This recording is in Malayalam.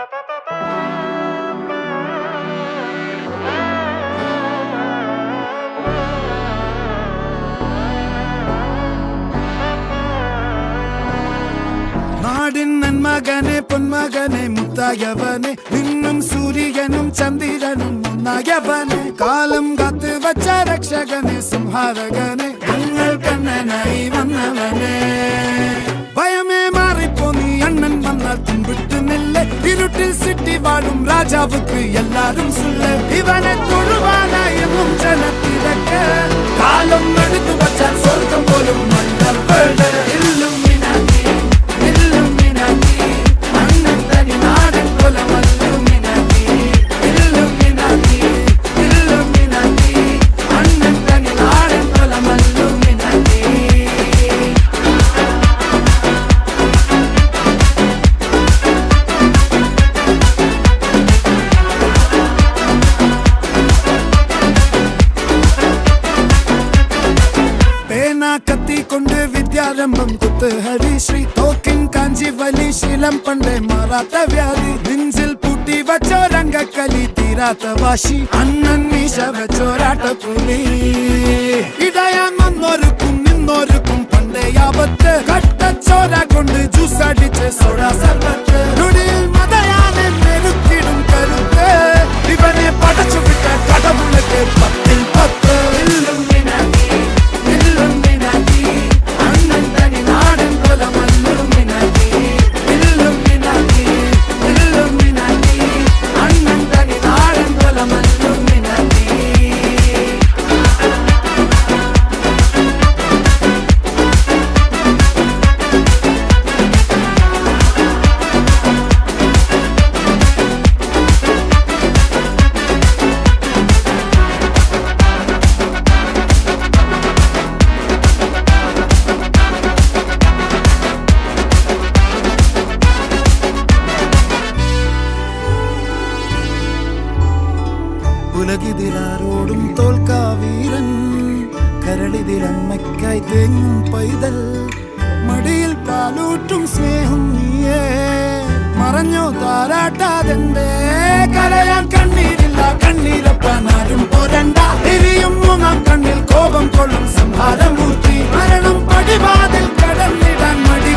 നാടിൻ നന്മകനെ പൊന്മകനെ മുത്തായവനെ നിന്നും സൂര്യനും ചന്ദ്രനും ഒന്നായവനെ കാലം കാത്ത് വച്ച രക്ഷകനെ സംഹാരകനെ ഞങ്ങൾ കണ്ണനായി വന്നവനെ ഭയമേ മാറിപ്പോ നീ അണ്ണൻ വന്നാൽ തുമ്പിട്ട് നില്ല ഇരുട്ടിൽ സിറ്റി വാഴും രാജാവുക്ക് എല്ലാരും സുല്ല ഇവനെ തൊഴുവാനായെന്നും ജനത്തിരക്ക് കാലം എടുത്തു വച്ചാൽ സ്വർഗം പോലും മണ്ണൽ വീട് കത്തിക്കൊണ്ട് വിദ്യാരംഭം കുത്ത് ഹരിശ്രീ തോക്കിൻ കാഞ്ചി വലി ശീലം പണ്ടേ മാറാത്ത വ്യാധി നെഞ്ചിൽ പൂട്ടി വച്ചോരംഗക്കലി തീരാത്ത വാശി അണ്ണൻ മീശ വെച്ചോരാട്ട പുലി ഇടയാൻ വന്നോർക്കും നിന്നോർക്കും പണ്ടേ ആപത്ത് കട്ടച്ചോര കൊണ്ട് ജ്യൂസ് അടിച്ച് സോഡ സർബത്ത് നൊടിയിൽ മതയാനെ മെരുക്കിടും കരുത്ത് ഇവനെ പടച്ചു വിട്ട കടവുളക്ക് 10-10 ഉലകിതിലാരോടും തോൽക്കാവീരൻ കരളിതിലമ്മയ്ക്കായി തേങ്ങും പൈതൽ മടിയിൽ പാലൂട്ടും സ്നേഹം നീയേ മറഞ്ഞോ താരാട്ടാതെന്റെ കരയാൻ കണ്ണീരില്ല കണ്ണീരപ്പാനാരും പോരണ്ട എരിയും മൂന്നാം കണ്ണിൽ കോപം കൊള്ളും സംഹാരമൂർത്തി മരണം പടിവാതിൽ കടന്നിടാൻ മടി